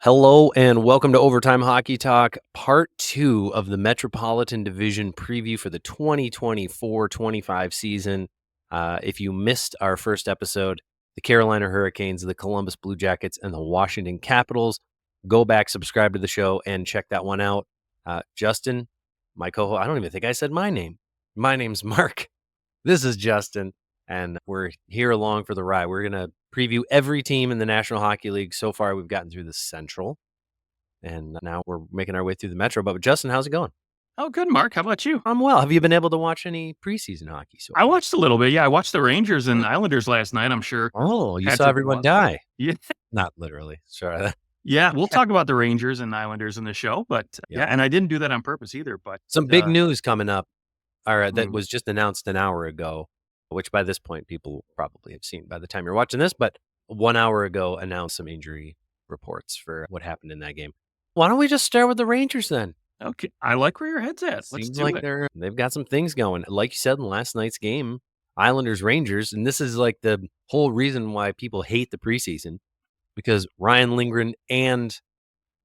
Hello and welcome to Overtime Hockey Talk, part two of the Metropolitan Division preview for the 2024-25 season. If you missed our first episode, the Carolina Hurricanes, the Columbus Blue Jackets, and the Washington Capitals, go back, subscribe to the show, and check that one out. Justin, my co-host, I don't even think I said my name. My name's Mark. This is Justin, and we're here along for the ride. We're going to preview every team in the National Hockey League. So far, we've gotten through the Central, and now we're making our way through the Metro. But Justin, how's it going? Oh, good, Mark. How about you? I'm well. Have you been able to watch any preseason hockey so I far? watched a little bit. Yeah, I watched the Rangers and Islanders last night. I'm sure. Oh, you saw Patrick everyone was. die. Yeah, Not literally. Sorry. yeah. We'll talk about the Rangers and Islanders in the show, but Yep. yeah, and I didn't do that on purpose either. But Some big news coming up. All right, that Mhm. was just announced an hour ago, which by this point people probably have seen by the time you're watching this. But 1 hour ago, announced some injury reports for what happened in that game. Why don't we just start with the Rangers then? Okay, I like where your head's at. Let's Seems do like it. they've got some things going. Like you said in last night's game, Islanders Rangers, and this is like the whole reason why people hate the preseason, because Ryan Lindgren and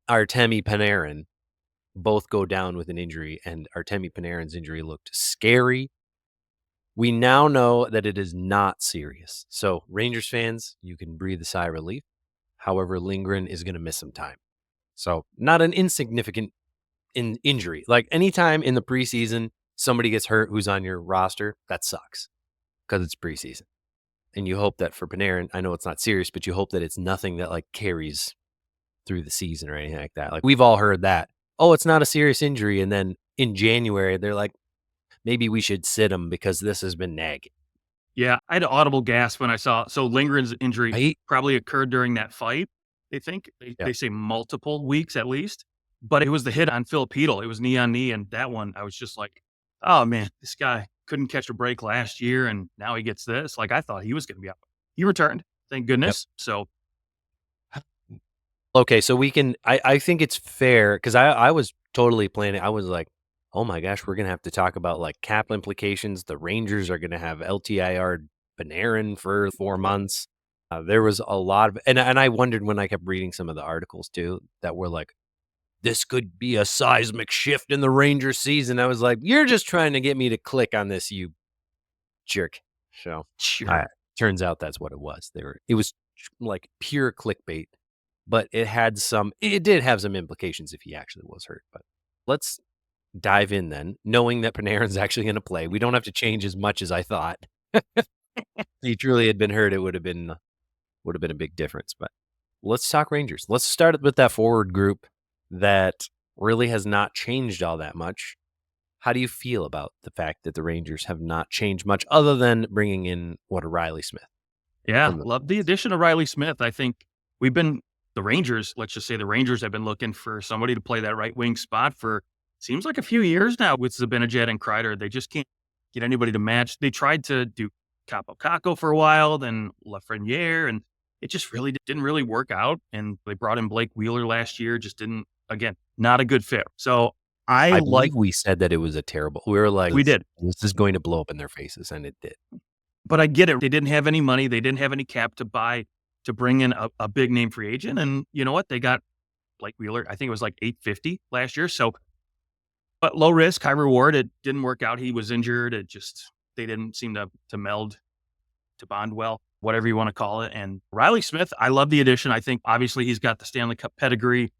Artemi Panarin both go down with an injury, and Artemi Panarin's injury looked scary. We now know that it is not serious. So, Rangers fans, you can breathe a sigh of relief. However, Lindgren is going to miss some time. So, not an insignificant injury. Like anytime in the preseason somebody gets hurt who's on your roster, that sucks because it's preseason. And you hope that for Panarin, I know it's not serious, but you hope that it's nothing that like carries through the season or anything like that. Like we've all heard that. Oh, it's not a serious injury. And then in January, they're like, maybe we should sit him because this has been nagging. Yeah, I had an audible gasp when I saw. So Lindgren's injury Right? probably occurred during that fight. They think Yeah. they say multiple weeks at least, but it was the hit on Phil Pedal. It was knee on knee, and that one I was just like, oh man, this guy couldn't catch a break last year, and now he gets this. Like I thought he was going to be out. He returned, thank Yep. goodness. So Okay. So we can, I think it's fair because I was totally planning. I was like, oh my gosh, we're going to have to talk about like cap implications. The Rangers are going to have LTIR Panarin for 4 months. There was a lot of, and I wondered when I kept reading some of the articles too that were like, this could be a seismic shift in the Rangers season. I was like, you're just trying to get me to click on this, you jerk. So sure. turns out that's what it was. It was like pure clickbait, but it did have some implications if he actually was hurt. But let's dive in then, knowing that Panarin's actually going to play. We don't have to change as much as I thought. If he truly had been hurt, it would have been a big difference. But let's talk Rangers. Let's start with that forward group that really has not changed all that much. How do you feel about the fact that the Rangers have not changed much other than bringing in a Riley Smith? Yeah, love the addition of Riley Smith. I think the Rangers, let's just say the Rangers have been looking for somebody to play that right wing spot for seems like a few years now with Zibanejad and Kreider. They just can't get anybody to match. They tried to do Capo Caco for a while, then Lafreniere, and it just really didn't really work out. And they brought in Blake Wheeler last year, just didn't, again, not a good fit. So I believe we said that it was we were like, we did. This is going to blow up in their faces, and it did. But I get it. They didn't have any money. They didn't have any cap to bring in a big name free agent. And you know what? They got Blake Wheeler. I think it was like $850 last year. So, but low risk, high reward. It didn't work out. He was injured. They didn't seem to meld, to bond well, whatever you want to call it. And Riley Smith, I love the addition. I think obviously he's got the Stanley Cup pedigree.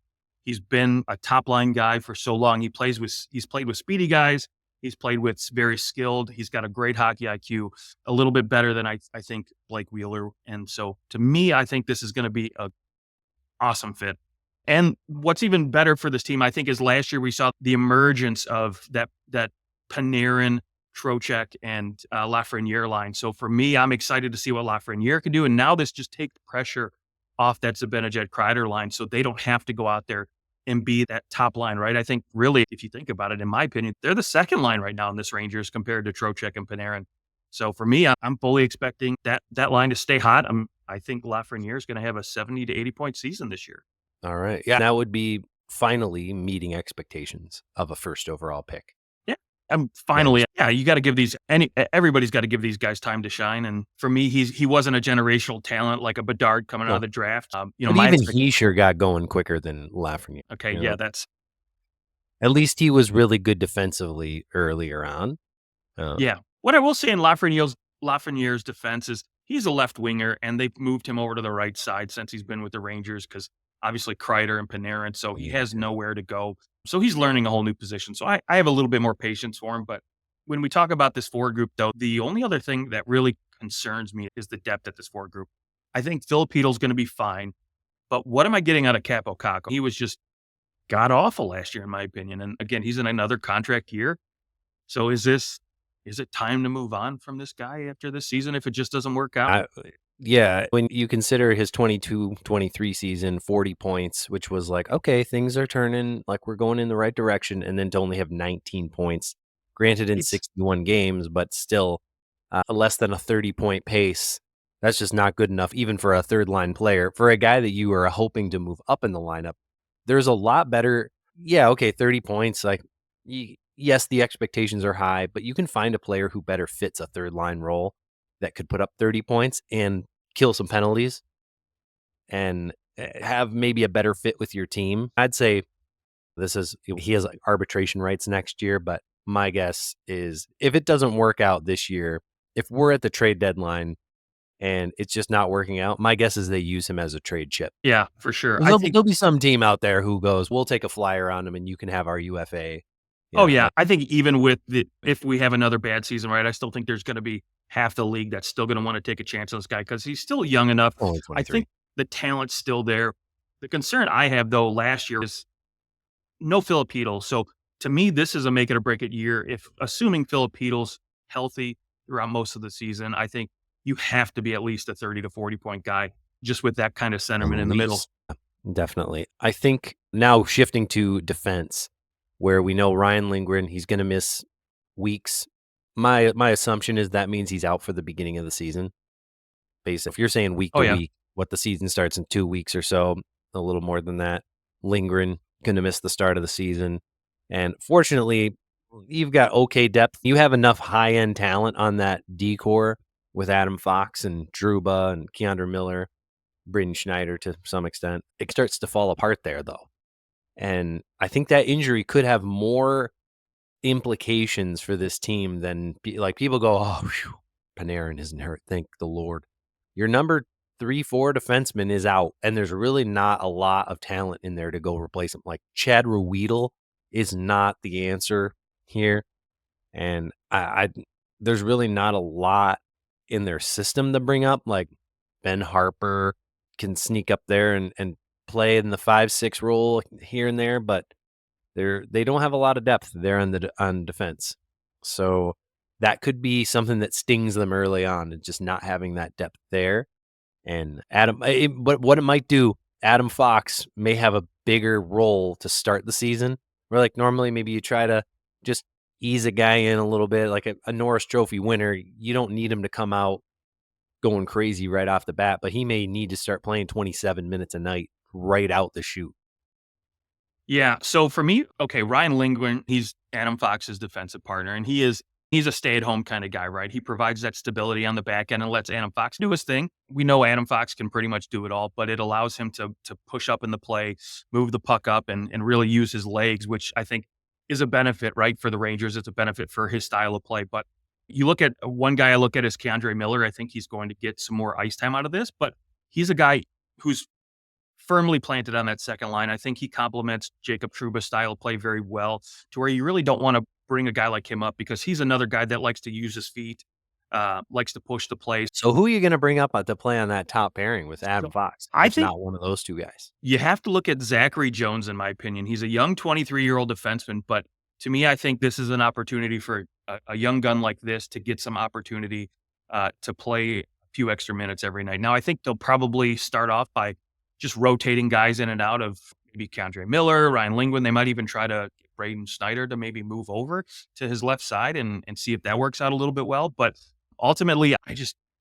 He's been a top line guy for so long. He's played with speedy guys. He's played with very skilled. He's got a great hockey IQ, a little bit better than I think Blake Wheeler. And so to me, I think this is going to be a awesome fit. And what's even better for this team, I think, is last year we saw the emergence of that Panarin, Trocheck, and Lafreniere line. So for me, I'm excited to see what Lafreniere can do. And now this just takes pressure off that Zibanejad Kreider line, so they don't have to go out there and be that top line, right? I think really, if you think about it, in my opinion, they're the second line right now in this Rangers compared to Trocheck and Panarin. So for me, I'm fully expecting that line to stay hot. I think Lafreniere is going to have a 70 to 80 point season this year. All right. Yeah. That would be finally meeting expectations of a first overall pick. Yeah. Finally, yeah, you got to give everybody's got to give these guys time to shine. And for me, he wasn't a generational talent like a Bedard coming out No. of the draft. But even he sure got going quicker than Lafreniere. Okay, yeah, that's at least he was really good defensively earlier on. yeah. What I will say in Lafreniere's defense is he's a left winger, and they've moved him over to the right side since he's been with the Rangers because obviously Kreider and Panarin, so he has nowhere to go. So he's learning a whole new position. So I have a little bit more patience for him. But when we talk about this forward group, though, the only other thing that really concerns me is the depth at this forward group. I think Filipito's going to be fine, but what am I getting out of Capo Caco? He was just god awful last year, in my opinion. And again, he's in another contract year. So is it time to move on from this guy after this season if it just doesn't work out? Yeah, when you consider his 22-23 season, 40 points, which was like, okay, things are turning, like we're going in the right direction, and then to only have 19 points, granted in It's 61 games, but still less than a 30-point pace. That's just not good enough, even for a third-line player. For a guy that you are hoping to move up in the lineup, there's a lot better. Yeah, okay, 30 points, like, yes, the expectations are high, but you can find a player who better fits a third-line role that could put up 30 points and kill some penalties and have maybe a better fit with your team. I'd say he has arbitration rights next year, but my guess is if it doesn't work out this year, if we're at the trade deadline and it's just not working out, my guess is they use him as a trade chip. Yeah, for sure. There'll be some team out there who goes, we'll take a flyer on him and you can have our UFA. Oh, yeah. I think even if we have another bad season, right, I still think there's going to be half the league that's still going to want to take a chance on this guy because he's still young enough. Only I 23. think the talent's still there. The concern I have, though, last year is no Filipino. So to me, this is a make it or break it year. If assuming Filipino's healthy throughout most of the season, I think you have to be at least a 30 to 40 point guy just with that kind of centerman in the middle. Definitely. I think now shifting to defense, where we know Ryan Lindgren, he's going to miss weeks. My assumption is that means he's out for the beginning of the season. Basically, if you're saying week to week, what the season starts in 2 weeks or so, a little more than that. Lindgren going to miss the start of the season. And fortunately, you've got okay depth. You have enough high-end talent on that D-core with Adam Fox and Truba and Keandre Miller, Braden Schneider to some extent. It starts to fall apart there, though. And I think that injury could have more implications for this team than like people go, oh, whew, Panarin isn't hurt. Thank the Lord. Your number 3-4 defenseman is out, and there's really not a lot of talent in there to go replace him. Like Chad Ruedel is not the answer here. And I there's really not a lot in their system to bring up. Like Ben Harper can sneak up there and play in the 5-6 role here and there, but they don't have a lot of depth there on defense. So that could be something that stings them early on, and just not having that depth there. And but what it might do, Adam Fox may have a bigger role to start the season. Where like normally maybe you try to just ease a guy in a little bit, like a Norris Trophy winner. You don't need him to come out going crazy right off the bat, but he may need to start playing 27 minutes a night right out the chute. Yeah. So for me, okay, Ryan Lindgren, he's Adam Fox's defensive partner, and he's a stay-at-home kind of guy, right? He provides that stability on the back end and lets Adam Fox do his thing. We know Adam Fox can pretty much do it all, but it allows him to push up in the play, move the puck up, and really use his legs, which I think is a benefit, right, for the Rangers. It's a benefit for his style of play. But you look at one guy I look at is Keandre Miller. I think he's going to get some more ice time out of this, but he's a guy who's firmly planted on that second line. I think he complements Jacob Truba's style of play very well, to where you really don't want to bring a guy like him up because he's another guy that likes to use his feet, likes to push the play. So who are you going to bring up to play on that top pairing with Adam Fox? I It's think not one of those two guys. you have to look at Zachary Jones, in my opinion. He's a young 23-year-old defenseman, but to me, I think this is an opportunity for a young gun like this to get some opportunity to play a few extra minutes every night. Now, I think they'll probably start off by just rotating guys in and out of maybe Keandre Miller, Ryan Lindgren. They might even try to get Braden Schneider to maybe move over to his left side and see if that works out a little bit well. But ultimately,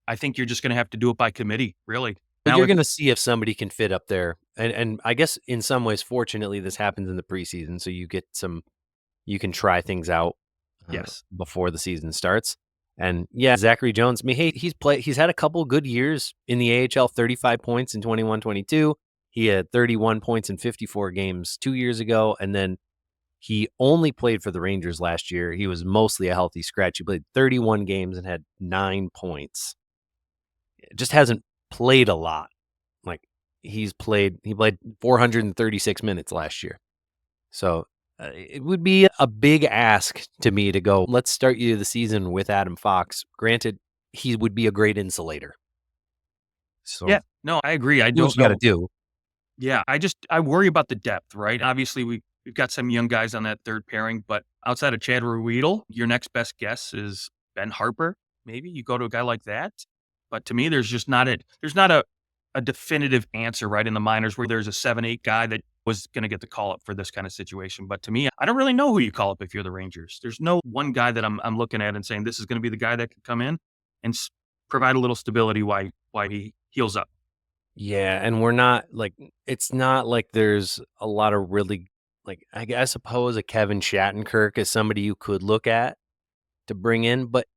I think you're just going to have to do it by committee, really. But you're going to see if somebody can fit up there. And I guess in some ways, fortunately, this happens in the preseason. So you can try things out. Yes. before the season starts. And yeah, Zachary Jones, I mean, hey, he's had a couple good years in the AHL, 35 points in 21-22. He had 31 points in 54 games 2 years ago, and then he only played for the Rangers last year. He was mostly a healthy scratch. He played 31 games and had 9 points. Just hasn't played a lot. Like he played 436 minutes last year. So it would be a big ask to me to go, let's start you the season with Adam Fox. Granted, he would be a great insulator. So Yeah. No, I agree. I do what don't you got to know. do. Yeah, I worry about the depth, right? Obviously, we've got some young guys on that third pairing, but outside of Chad Ruedel, your next best guess is Ben Harper. Maybe you go to a guy like that. But to me, there's not a definitive answer, right, in the minors where there's a 7-8 guy that was going to get the call up for this kind of situation. But to me, I don't really know who you call up if you're the Rangers. There's no one guy that I'm looking at and saying this is going to be the guy that could come in and provide a little stability while he heals up. Yeah, and we're not like it's not like there's a lot of really like I suppose a Kevin Shattenkirk is somebody you could look at to bring in, but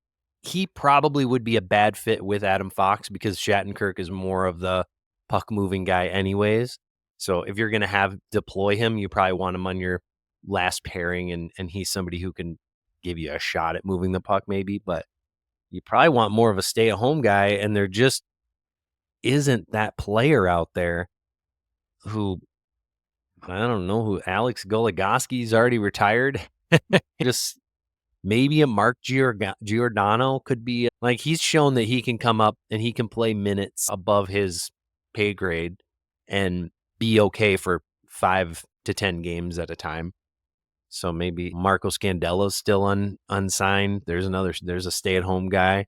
he probably would be a bad fit with Adam Fox because Shattenkirk is more of the puck moving guy anyways. So if you're gonna have deploy him, you probably want him on your last pairing and he's somebody who can give you a shot at moving the puck maybe, but you probably want more of a stay-at-home guy, and there just isn't that player out there who I don't know who Alex Goligoski's already retired. Just maybe a Mark Giordano could be like he's shown that he can come up and he can play minutes above his pay grade and be okay for 5 to 10 games at a time. So maybe Marco Scandella's still unsigned. There's a stay-at-home guy.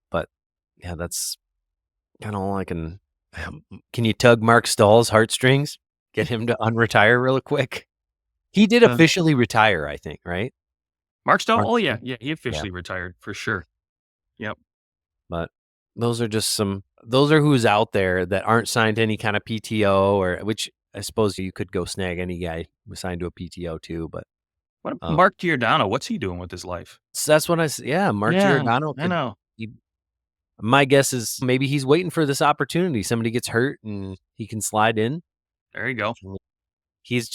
But yeah, that's kind of all I can. Can you tug Mark Stahl's heartstrings? Get him to unretire real quick. He did Uh, officially retire, I think, right? Mark Stahl? Mark Oh, yeah. Stahl? Yeah, he Yeah, officially retired for sure. Yep. but those are who's out there that aren't signed to any kind of PTO or which I suppose you could go snag any guy who's signed to a PTO too, but What about um, Mark Giordano? What's he doing with his life? so that's what yeah, Mark Yeah, Giordano I know. he my guess is maybe he's waiting for this opportunity. Somebody gets hurt and he can slide in. There you go. He's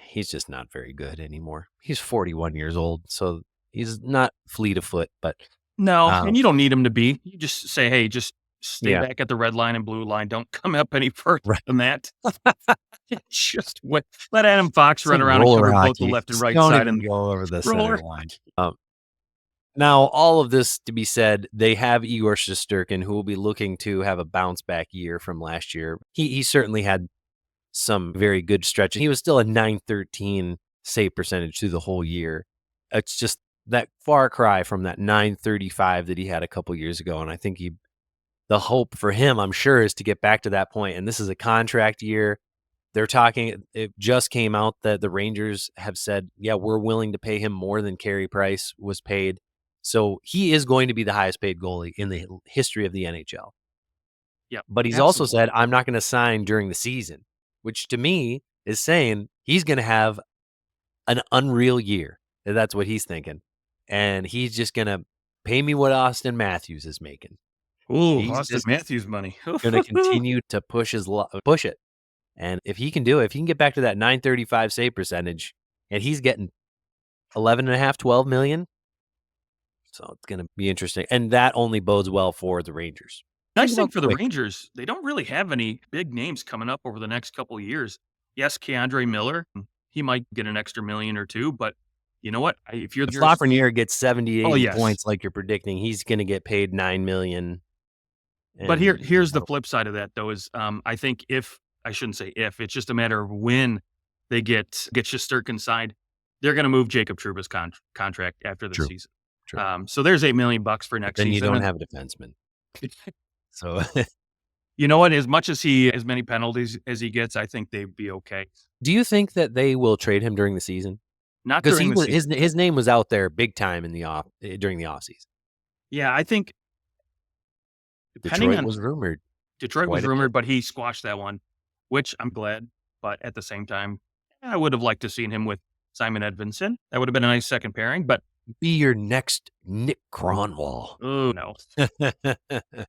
he's just not very good anymore. He's 41 years old, so he's not fleet of foot, but No, um, and you don't need him to be. You just say, "Hey, just stay yeah, back at the red line and blue line. Don't come up any further right. than that." Just let Adam Fox It's run like around and roller cover both the hockey. left and Just right don't side even and go over the center roller. line. Now, all of this to be said, they have Igor Shesterkin, who will be looking to have a bounce back year from last year. He certainly had some very good stretches. He was still a 913 save percentage through the whole year. It's just that far cry from that 935 that he had a couple years ago. And I think the hope for him, I'm sure, is to get back to that point. And this is a contract year. They're talking, it just came out that the Rangers have said, yeah, we're willing to pay him more than Carey Price was paid. So he is going to be the highest paid goalie in the history of the NHL. Yep, But he's also absolutely. said, I'm not going to sign during the season, which to me is saying he's going to have an unreal year. That's what he's thinking. And he's just going to pay me what Austin Matthews is making. Ooh, He's Austin just Matthews money. going to continue to push it. And if he can do it, if he can get back to that 935 save percentage and he's getting 11 and a half, 12 million, so it's going to be interesting. And that only bodes well for the Rangers. Think Nice thing about for the Quick. Rangers, they don't really have any big names coming up over the next couple of years. Yes, Keandre Miller, he might get an extra million or two, but you know what? If you're the If Rangers, Lafreniere gets 70, oh 80 yes. points like you're predicting, he's going to get paid 9 million. But And here's the flip side of that though is I think if I shouldn't say if, it's just a matter of when they get Shesterkin signed, they're going to move Jacob Truba's contract after the true, season. true. So there's $8 million for But next then you season. don't And have a defenseman. So you know what? As much as as many penalties as he gets, I think they'd be okay. do you think that they will trade him during the season? Not Because during the season. his name was out there big time in the during the offseason. Yeah, I think depending Detroit on was rumored Detroit was quite a bit. rumored, but he squashed that one, which I'm glad. But at the same time, I would have liked to seen him with Simon Edvinsson. That would have been a nice second pairing, but Be your next Nick Kronwall. oh no.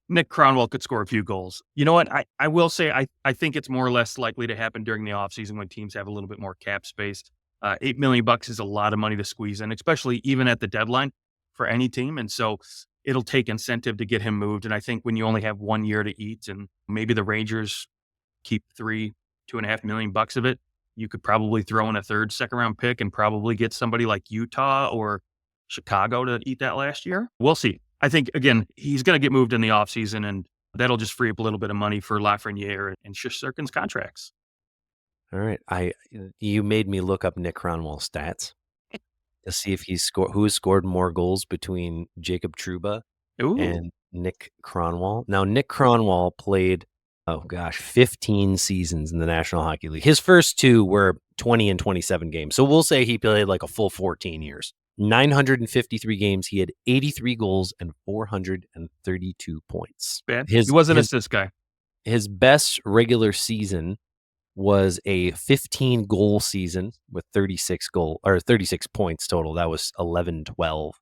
Nick Kronwall could score a few goals. You know what? I will say I think it's more or less likely to happen during the offseason when teams have a little bit more cap space. $8 million is a lot of money to squeeze in, especially even at the deadline for any team. And so it'll take incentive to get him moved. And I think when you only have 1 year to eat and maybe the Rangers keep $2.5 million of it, you could probably throw in a third, second round pick and probably get somebody like Utah or Chicago to eat that last year. We'll see. I think, again, he's going to get moved in the offseason, and that'll just free up a little bit of money for Lafreniere and Shesterkin's contracts. All right. You made me look up Nick Kronwall's stats to see if who scored more goals between Jacob Truba and Nick Kronwall. Now, Nick Kronwall played, 15 seasons in the National Hockey League. His first two were 20 and 27 games. So we'll say he played like a full 14 years. 953 games. He had 83 goals and 432 points. Bad. He was an assist guy. His best regular season was a 15 goal season with 36 points total. That was 11-12.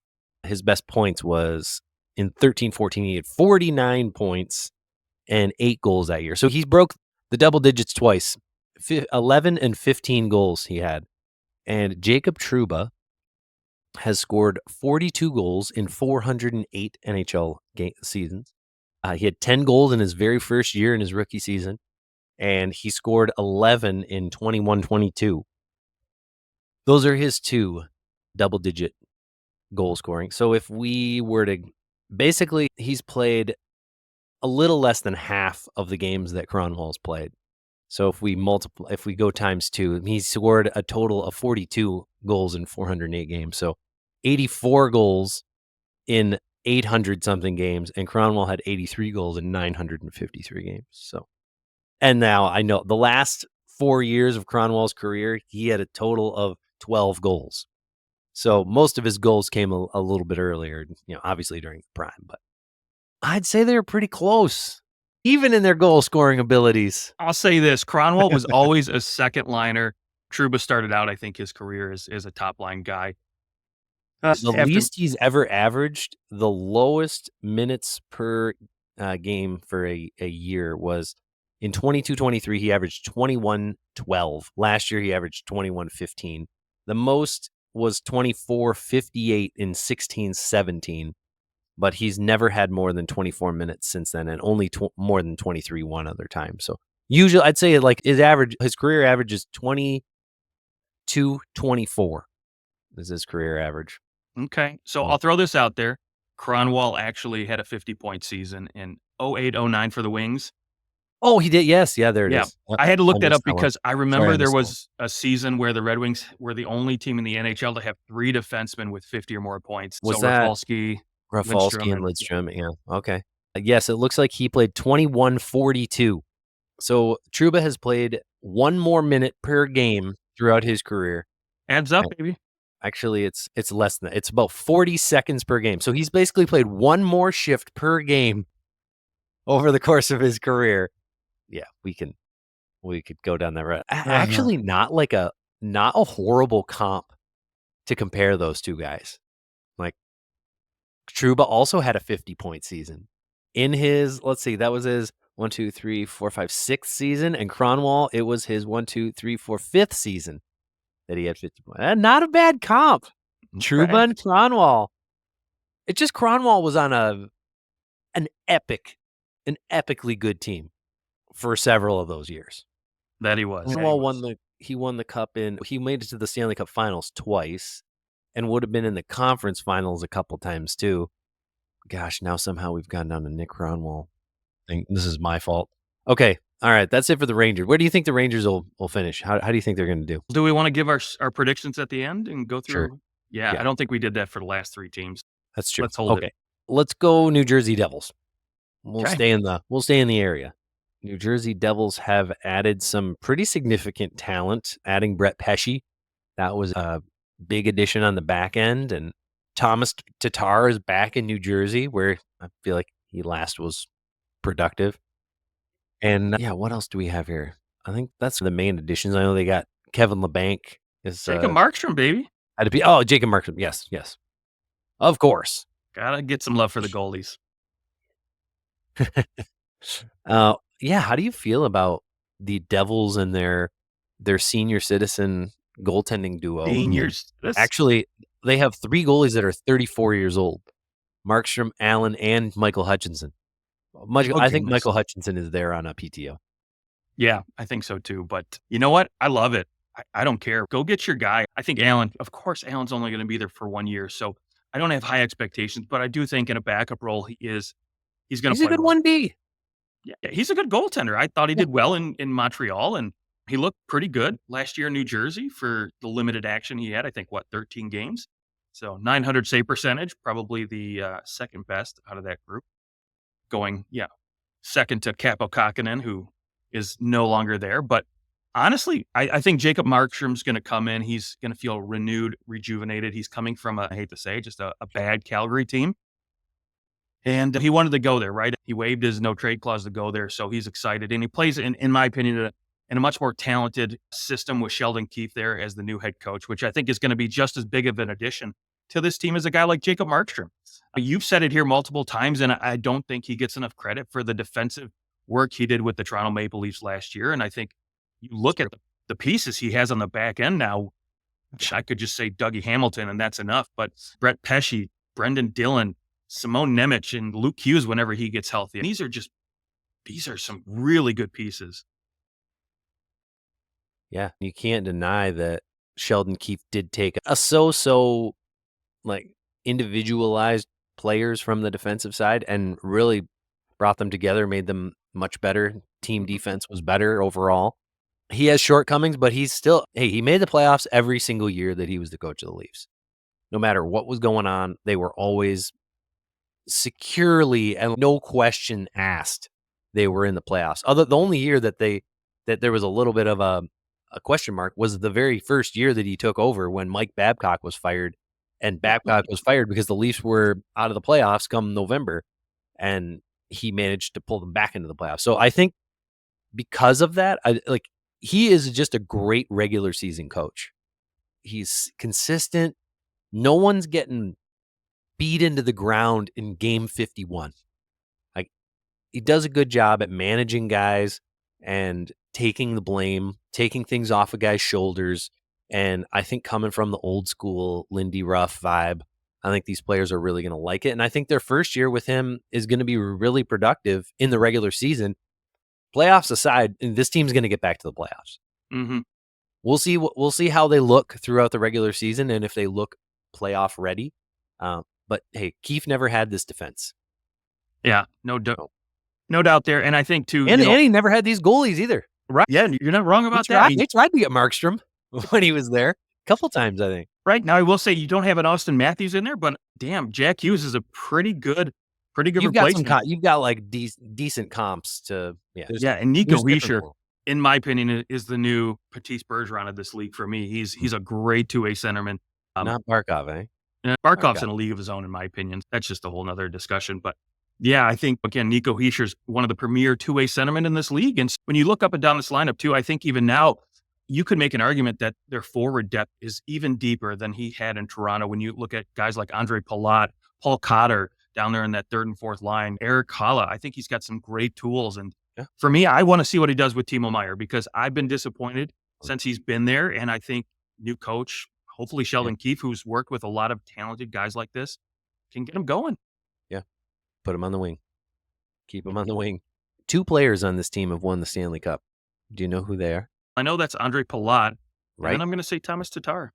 His best points was in 13-14. He had 49 points and 8 goals that year. So he broke the double digits twice. 11 and 15 goals he had. And Jacob Truba has scored 42 goals in 408 NHL seasons. He had 10 goals in his very first year in his rookie season, and he scored 11 in 21-22. Those are his two double-digit goal scoring. So if we were to, basically, he's played a little less than half of the games that Kronwall's played. So if we go times 2, he scored a total of 42 goals in 408 games. So 84 goals in 800-something games, and Kronwall had 83 goals in 953 games. So, and now I know the last 4 years of Kronwall's career, he had a total of 12 goals. So most of his goals came a little bit earlier, obviously during the prime, but I'd say they were pretty close, even in their goal scoring abilities. I'll say this. Kronwall was always a second liner. Truba started out, I think, his career as a top line guy. The least he's ever averaged, the lowest minutes per game for a year was in 22-23, he averaged 21-12. Last year, he averaged 21-15. The most was 24-58 in 16-17, but he's never had more than 24 minutes since then, and only more than 23 one other time. So usually, I'd say like his career average is 22-24 is his career average. Okay. So I'll throw this out there. Kronwall actually had a 50-point season in 08-09 for the Wings. Oh, he did? Yes. Yeah, there it is. I had to look that up because I remember there was a season where the Red Wings were the only team in the NHL to have 3 defensemen with 50 or more points. Was that Rafalski and Lidstrom? Yeah. Okay. Yes, it looks like he played 21-42. So Truba has played 1 more minute per game throughout his career. Adds up, baby. Actually, it's less than that. It's about 40 seconds per game. So he's basically played 1 more shift per game over the course of his career. Yeah, we could go down that road. Actually, not a horrible comp to compare those two guys. Like Truba also had a 50-point season in his. Let's see, that was his 1, 2, 3, 4, 5, 6th season, and Kronwall, it was his 1, 2, 3, 4, 5th season that he had 50 points. Not a bad comp. Truba and Kronwall. It's just Kronwall was on an epically good team for several of those years. That he was. Kronwall won the cup he made it to the Stanley Cup Finals twice and would have been in the conference finals a couple times too. Gosh, now somehow we've gone down to Nick Kronwall. This is my fault. Okay. All right. That's it for the Rangers. Where do you think the Rangers will finish? How do you think they're going to do? Do we want to give our predictions at the end and go through? Sure. Yeah, I don't think we did that for the last 3 teams. That's true. Let's hold it. Let's go New Jersey Devils. We'll stay in the area. New Jersey Devils have added some pretty significant talent, adding Brett Pesce. That was a big addition on the back end. And Thomas Tatar is back in New Jersey, where I feel like he last was productive. And what else do we have here? I think that's the main additions. I know they got Kevin LeBanc Jacob Markstrom, baby. Had to be Jacob Markstrom. Yes, of course. Gotta get some love for the goalies. Yeah. How do you feel about the Devils and their senior citizen goaltending duo? Seniors. Actually, they have 3 goalies that are 34 years old: Markstrom, Allen, and Michael Hutchinson. I think Michael Hutchinson is there on a PTO. Yeah, I think so too. But you know what? I love it. I don't care. Go get your guy. I think Allen, of course, Allen's only going to be there for 1 year. So I don't have high expectations, but I do think in a backup role, he's going to He's a play good well. 1B. Yeah, he's a good goaltender. I thought he did well in Montreal, and he looked pretty good last year in New Jersey for the limited action he had. I think, 13 games? So 900 save percentage, probably the second best out of that group. Going, second to Capo Kakkonen, who is no longer there. But honestly, I think Jacob Markstrom's going to come in. He's going to feel renewed, rejuvenated. He's coming from, I hate to say, just a bad Calgary team. And he wanted to go there, right? He waived his no trade clause to go there. So he's excited. And he plays, in my opinion, in a much more talented system with Sheldon Keefe there as the new head coach, which I think is going to be just as big of an addition to this team as a guy like Jacob Markstrom. You've said it here multiple times, and I don't think he gets enough credit for the defensive work he did with the Toronto Maple Leafs last year. And I think you look at the pieces he has on the back end now. I could just say Dougie Hamilton, and that's enough. But Brett Pesce, Brendan Dillon, Simone Nemec, and Luke Hughes whenever he gets healthy. These are some really good pieces. Yeah, you can't deny that Sheldon Keefe did take a so like individualized players from the defensive side and really brought them together, made them much better. Team defense was better overall. He has shortcomings, but he made the playoffs every single year that he was the coach of the Leafs. No matter what was going on, they were always securely and no question asked. They were in the playoffs. The only year that there was a little bit of a question mark was the very first year that he took over when Mike Babcock was fired. And Babcock was fired because the Leafs were out of the playoffs come November, and he managed to pull them back into the playoffs. So I think because of that, he is just a great regular season coach. He's consistent. No one's getting beat into the ground in game 51. Like, he does a good job at managing guys and taking the blame, taking things off a guy's shoulders. And I think coming from the old school Lindy Ruff vibe, I think these players are really going to like it. And I think their first year with him is going to be really productive in the regular season. Playoffs aside, and this team's going to get back to the playoffs. Mm-hmm. We'll see how they look throughout the regular season and if they look playoff ready. But hey, Keefe never had this defense. Yeah, no doubt there. And I think too, and he never had these goalies either. Right? Yeah, you're not wrong about that. They tried to get Markstrom when he was there a couple times, I think. Right now, I will say you don't have an Austin Matthews in there, but damn, Jack Hughes is a pretty good replacement. You've got like decent comps to and Nico Hischier, in my opinion, is the new Patrice Bergeron of this league for me. He's a great two-way centerman. Not Barkov, eh? Barkov's in a league of his own, in my opinion. That's just a whole nother discussion. But yeah, I think, again, Nico Hischier's one of the premier two-way centermen in this league. And when you look up and down this lineup, too, I think even now you could make an argument that their forward depth is even deeper than he had in Toronto. When you look at guys like Andre Palat, Paul Cotter down there in that third and fourth line, Eric Haula, I think he's got some great tools. And for me, I want to see what he does with Timo Meier because I've been disappointed since he's been there. And I think new coach, hopefully Sheldon Keefe, who's worked with a lot of talented guys like this, can get him going. Yeah. Put him on the wing. Keep him on the wing. 2 players on this team have won the Stanley Cup. Do you know who they are? I know that's Andre Palat. Right. And I'm going to say Thomas Tatar.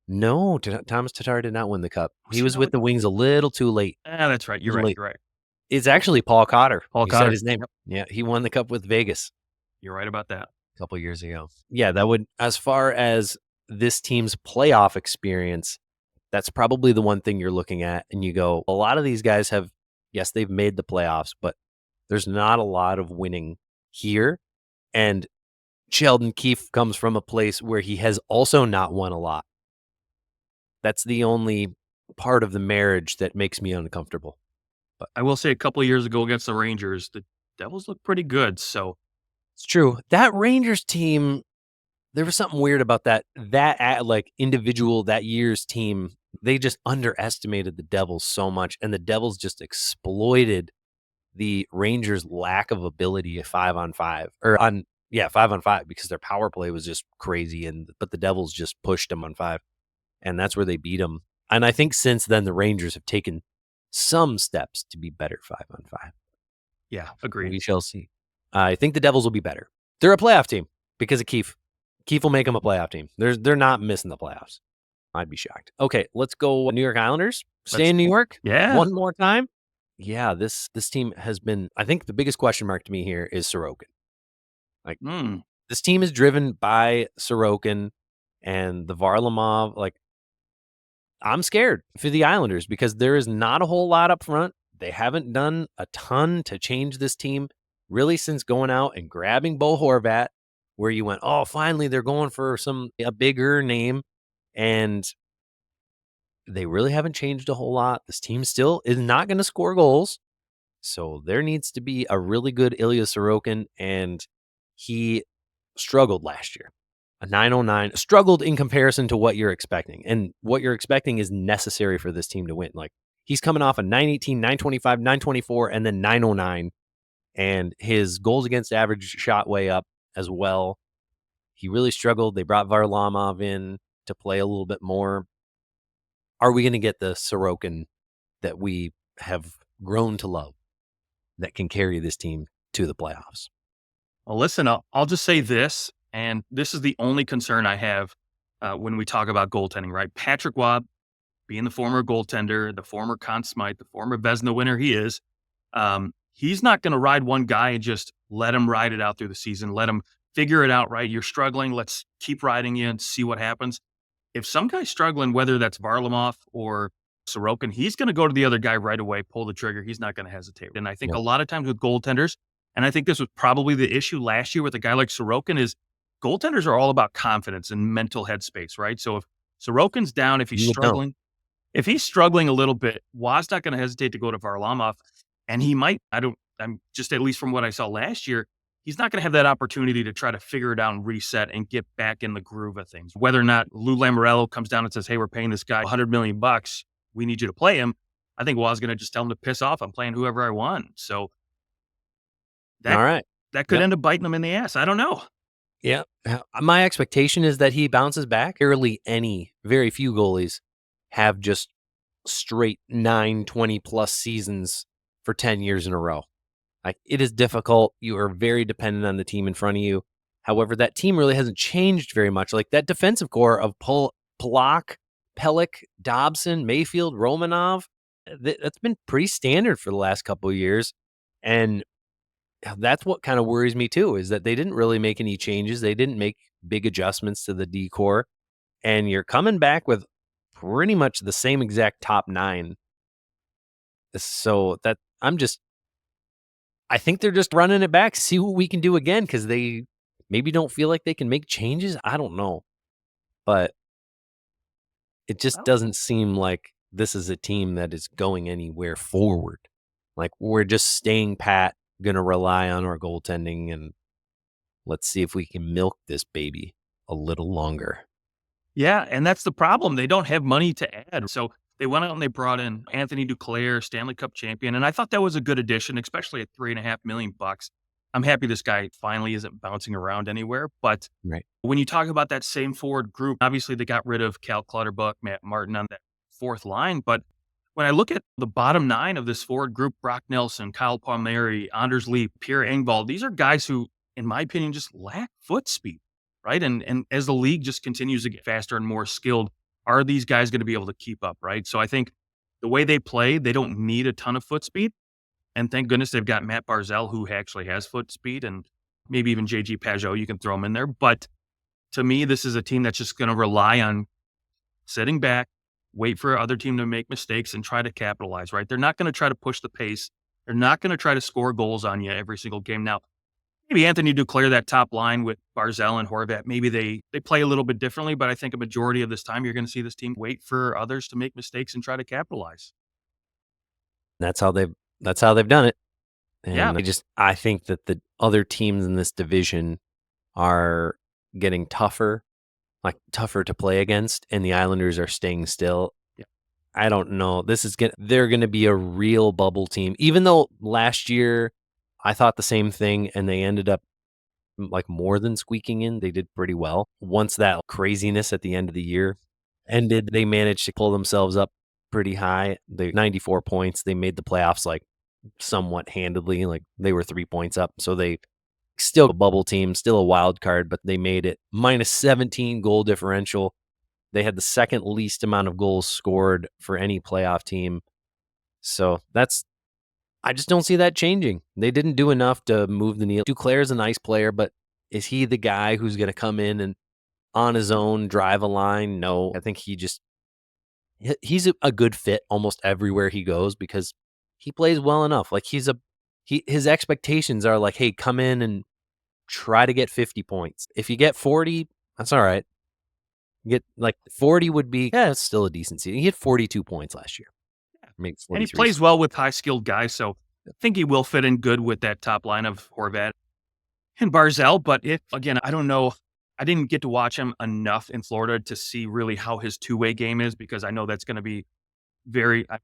No, Thomas Tatar did not win the Cup. He was with the Wings a little too late. That's right. You're right. It's actually Paul Cotter. Paul Cotter. Said his name. Yep. Yeah, he won the Cup with Vegas. You're right about that. A couple years ago. Yeah, that would, as far as this team's playoff experience, that's probably the one thing you're looking at. And you go, a lot of these guys they've made the playoffs, but there's not a lot of winning here. And Sheldon Keefe comes from a place where he has also not won a lot. That's the only part of the marriage that makes me uncomfortable. But I will say a couple of years ago against the Rangers, the Devils looked pretty good. So it's true. That Rangers team, there was something weird about that like individual that year's team. They just underestimated the Devils so much, and the Devils just exploited the Rangers' lack of ability at 5-on-5 or on 5-on-5 because their power play was just crazy, but the Devils just pushed them on 5, and that's where they beat them. And I think since then the Rangers have taken some steps to be better 5-on-5. Yeah, agreed. We shall see. I think the Devils will be better. They're a playoff team because of Keefe. Keefe will make them a playoff team. They're not missing the playoffs. I'd be shocked. Okay, let's go New York Islanders. Stay in New York. Yeah. One more time. Yeah, this team has been, I think the biggest question mark to me here is Sorokin. Like, this team is driven by Sorokin and the Varlamov. Like, I'm scared for the Islanders because there is not a whole lot up front. They haven't done a ton to change this team really since going out and grabbing Bo Horvat, where you went, oh, finally they're going for a bigger name. And they really haven't changed a whole lot. This team still is not going to score goals. So there needs to be a really good Ilya Sorokin, and he struggled last year. A 909 struggled in comparison to what you're expecting. And what you're expecting is necessary for this team to win. Like, he's coming off a 918, 925, 924, and then 909. And his goals against average shot way up as well. He really struggled. They brought Varlamov in to play a little bit more. Are we going to get the Sorokin that we have grown to love that can carry this team to the playoffs? Well, listen, I'll just say this, and this is the only concern I have when we talk about goaltending, right? Patrick Waugh, being the former goaltender, the former Conn Smythe, the former Vezina winner he is, he's not going to ride one guy and just let him ride it out through the season. Let him figure it out, right? You're struggling. Let's keep riding you and see what happens. If some guy's struggling, whether that's Varlamov or Sorokin, he's going to go to the other guy right away, pull the trigger. He's not going to hesitate. And I think a lot of times with goaltenders, and I think this was probably the issue last year with a guy like Sorokin, is goaltenders are all about confidence and mental headspace, right? So if Sorokin's down, if he's struggling a little bit, Waugh's not going to hesitate to go to Varlamov. And he might, I'm just at least from what I saw last year, he's not going to have that opportunity to try to figure it out and reset and get back in the groove of things. Whether or not Lou Lamoriello comes down and says, hey, we're paying this guy $100 million. We need you to play him. I think Waugh's going to just tell him to piss off. I'm playing whoever I want. So that could end up biting him in the ass. I don't know. Yeah. My expectation is that he bounces back. Very few goalies have just straight 20+ seasons for 10 years in a row. Like, it is difficult. You are very dependent on the team in front of you. However, that team really hasn't changed very much. Like, that defensive core of Polak, Pelech, Dobson, Mayfield, Romanov, that's been pretty standard for the last couple of years. And that's what kind of worries me too, is that they didn't really make any changes. They didn't make big adjustments to the D core. And you're coming back with pretty much the same exact top 9. So that I think they're just running it back, see what we can do again, because they maybe don't feel like they can make changes. I don't know. But it just doesn't seem like this is a team that is going anywhere forward. Like, we're just staying pat, going to rely on our goaltending, and let's see if we can milk this baby a little longer. Yeah, and that's the problem. They don't have money to add. So they went out and they brought in Anthony Duclair, Stanley Cup champion, and I thought that was a good addition, especially at $3.5 million. I'm happy this guy finally isn't bouncing around anywhere. But when you talk about that same forward group, obviously they got rid of Cal Clutterbuck, Matt Martin on that fourth line. But when I look at the bottom 9 of this forward group, Brock Nelson, Kyle Palmieri, Anders Lee, Pierre Engvall, these are guys who, in my opinion, just lack foot speed, right? And as the league just continues to get faster and more skilled, are these guys going to be able to keep up, right? So I think the way they play, they don't need a ton of foot speed. And thank goodness they've got Matt Barzal, who actually has foot speed, and maybe even JG Pageau, you can throw him in there. But to me, this is a team that's just going to rely on sitting back, wait for other team to make mistakes and try to capitalize, right? They're not going to try to push the pace. They're not going to try to score goals on you every single game. Now, maybe Anthony Duclair, that top line with Barzal and Horvat, maybe they play a little bit differently, but I think a majority of this time you're going to see this team wait for others to make mistakes and try to capitalize. That's how they've done it. And yeah. I think that the other teams in this division are getting tougher to play against, and the Islanders are staying still. Yeah. I don't know. They're gonna be a real bubble team. Even though last year I thought the same thing, and they ended up more than squeaking in. They did pretty well. Once that craziness at the end of the year ended, they managed to pull themselves up pretty high. They 94 points. They made the playoffs somewhat handedly. They were 3 points up. So they still a bubble team, still a wild card, but they made it. Minus 17 goal differential. They had the second least amount of goals scored for any playoff team. So I just don't see that changing. They didn't do enough to move the needle. Duclair's a nice player, but is he the guy who's going to come in and on his own drive a line? No, I think he's a good fit almost everywhere he goes because he plays well enough. His expectations are hey, come in and try to get 50 points. If you get 40, that's all right. Get 40 would be, it's still a decent season. He had 42 points last year. And he plays well with high-skilled guys, so I think he will fit in good with that top line of Horvat and Barzal. But again, I don't know. I didn't get to watch him enough in Florida to see really how his two-way game is because I know that's going to be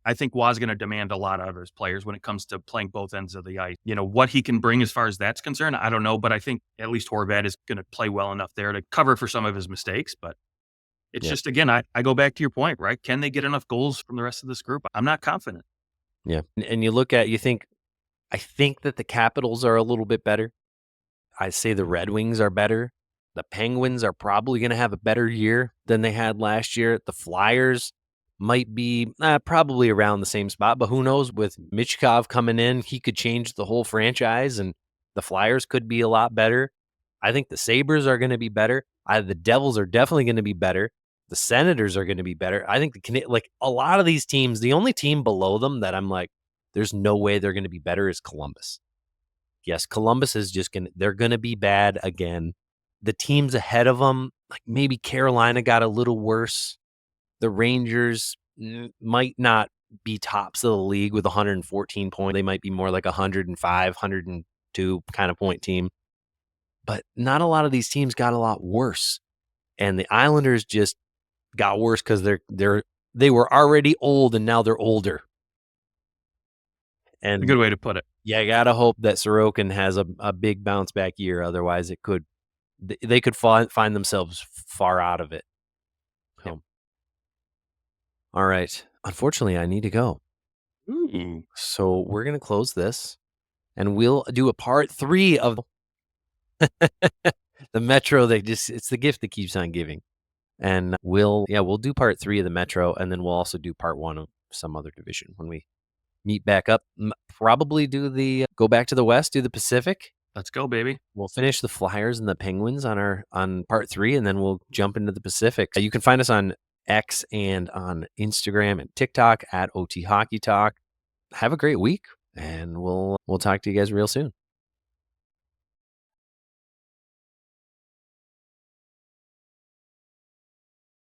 I think Wa's going to demand a lot out of his players when it comes to playing both ends of the ice. What he can bring as far as that's concerned, I don't know, but I think at least Horvat is going to play well enough there to cover for some of his mistakes. But it's just, again, I go back to your point, right? Can they get enough goals from the rest of this group? I'm not confident. Yeah. And I think that the Capitals are a little bit better. I say the Red Wings are better. The Penguins are probably going to have a better year than they had last year. The Flyers might be probably around the same spot, but who knows? With Michkov coming in, he could change the whole franchise, and the Flyers could be a lot better. I think the Sabres are going to be better. The Devils are definitely going to be better. The Senators are going to be better. I think a lot of these teams, the only team below them that I'm there's no way they're going to be better is Columbus. Yes, Columbus is they're going to be bad again. The teams ahead of them, maybe Carolina got a little worse. The Rangers might not be tops of the league with 114 points. They might be more like 105, 102 kind of point team. But not a lot of these teams got a lot worse. And the Islanders just got worse because they were already old and now they're older. And a good way to put it. Yeah, I gotta hope that Sorokin has a big bounce back year. Otherwise, they could find themselves far out of it. Yep. All right. Unfortunately, I need to go. Ooh. So we're gonna close this, and we'll do a part 3 of the Metro. It's the gift that keeps on giving. And we'll do part 3 of the Metro, and then we'll also do part 1 of some other division when we meet back up. Probably go back to the West, do the Pacific. Let's go, baby. We'll finish the Flyers and the Penguins on part 3, and then we'll jump into the Pacific. You can find us on X and on Instagram and TikTok at OT Hockey Talk. Have a great week, and we'll talk to you guys real soon.